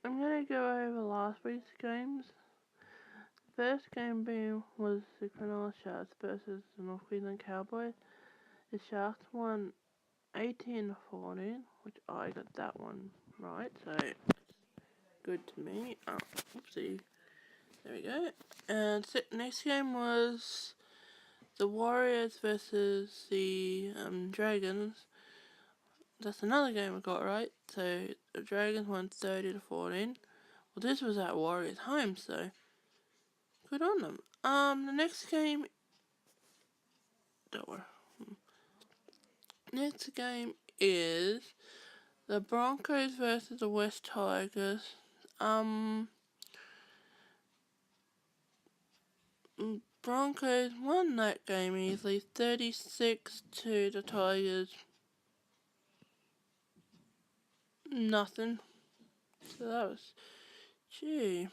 I'm going to go over last week's games. The first game was the Cronulla Sharks versus the North Queensland Cowboys. The Sharks won 18-14, which I got that one right, so good to me. Oh, oopsie. There we go. And next game was the Warriors versus the Dragons. That's another game I got right. So the Dragons won 30-14. Well, this was at Warriors' home, so good on them. The next game. Don't worry. Next game is the Broncos versus the West Tigers. Broncos won that game easily, 36 to the Tigers. Nothing. So that was, gee.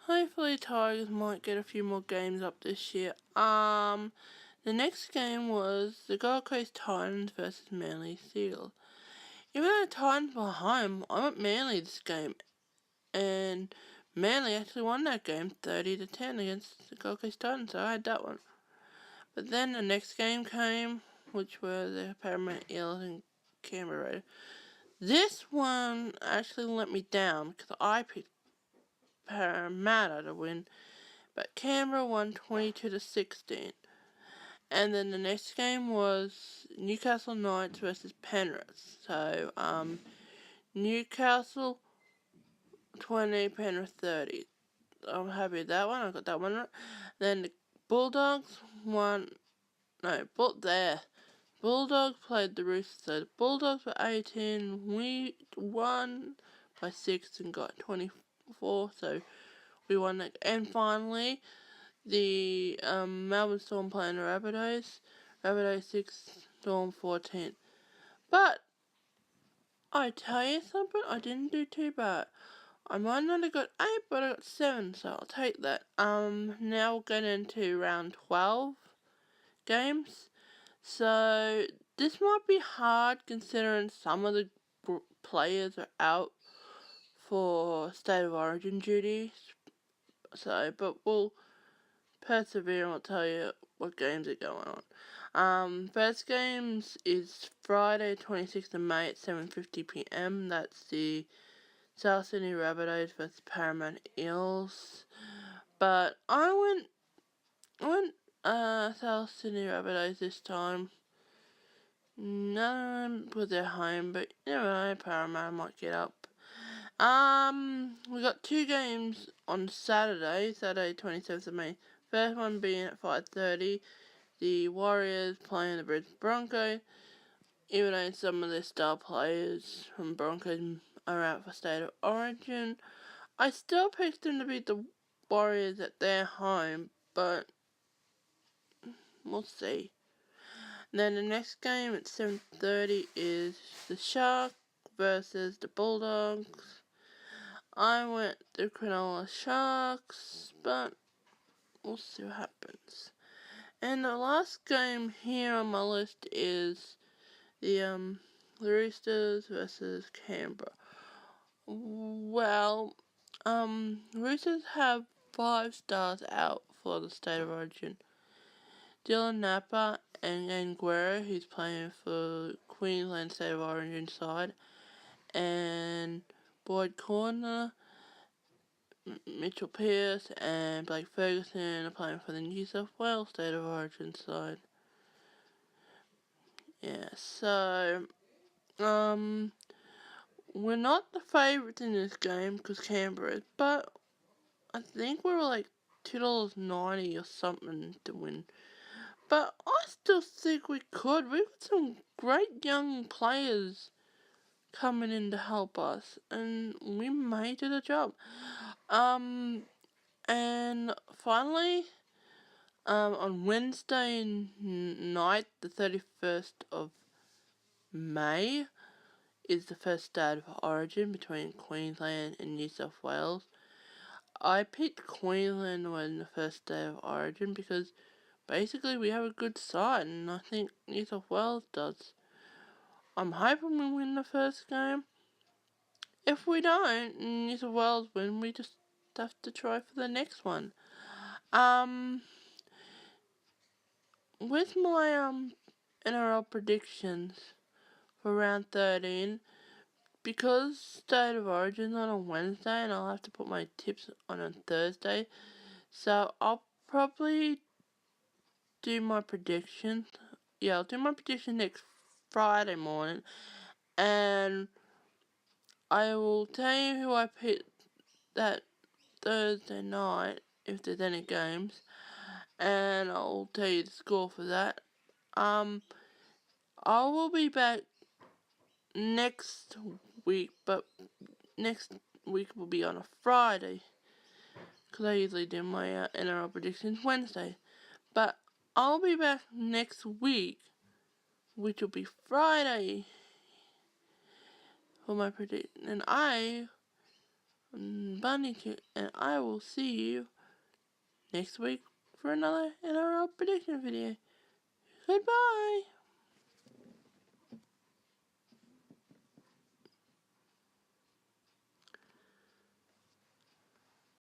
Hopefully Tigers might get a few more games up this year. The next game was the Gold Coast Titans versus Manly Seagulls. Even though the Titans were home, I went Manly this game. And Manly actually won that game 30-10 against the Gold Coast Titans, so I had that one. But then the next game came, which were the Parramatta Eels and Canberra Raiders. This one actually let me down because I picked Parramatta to win, but Canberra won 22-16. And then the next game was Newcastle Knights versus Penrith. So, Newcastle 20, Penrith 30. I'm happy with that one. I got that one right. Then the Bulldogs won. No, Bulldogs played the Roosters. So the Bulldogs were 18. We won by 6 and got 24. So we won that. And finally, the Melbourne Storm playing the Rabbitohs. Rabbitohs 6, Storm 14. But I tell you something, I didn't do too bad. I might not have got 8, but I got 7, so I'll take that. Now we'll get into round 12 games. So this might be hard considering some of the players are out for State of Origin duties. So, but we'll persevere and I'll tell you what games are going on. First games is Friday 26th of May at 7:50 PM. That's the South Sydney Rabbitohs versus Parramatta Eels. But I went South Sydney Rabbitohs this time. No, because they're home, but you never know, Parramatta might get up. We got 2 games on Saturday 27th of May. First one being at 5:30, the Warriors playing the Brisbane Broncos. Even though some of their star players from Broncos are out for State of Origin, I still picked them to beat the Warriors at their home, but we'll see. And then the next game at 7:30 is the Sharks versus the Bulldogs. I went the Cronulla Sharks, but we'll see what happens. And the last game here on my list is the Roosters versus Canberra. Well, Roosters have 5 stars out for the State of Origin. Dylan Napa and Nguera, who's playing for Queensland State of Origin side, and Boyd Corner, Mitchell Pearce, and Blake Ferguson are playing for the New South Wales State of Origin side. Yeah, so, we're not the favourites in this game because Canberra is, but I think we were like $2.90 or something to win. But I still think we could. We've got some great young players coming in to help us, and we may do the job. And finally, on Wednesday night, the 31st of May, is the first State of Origin between Queensland and New South Wales. I picked Queensland to win the first State of Origin because basically we have a good side, and I think New South Wales does. I'm hoping we win the first game, if we don't, New South Wales win, we just have to try for the next one. With my NRL predictions for round 13, because State of Origin's on a Wednesday and I'll have to put my tips on Thursday, so I'll probably do my prediction. Yeah, I'll do my prediction next Friday morning, and I will tell you who I picked that Thursday night if there's any games, and I'll tell you the score for that. I will be back next week, but next week will be on a Friday, because I usually do my NRL predictions Wednesday. But I'll be back next week, which will be Friday, for my prediction. And Bunny Chick, and I will see you next week for another NRL prediction video. Goodbye!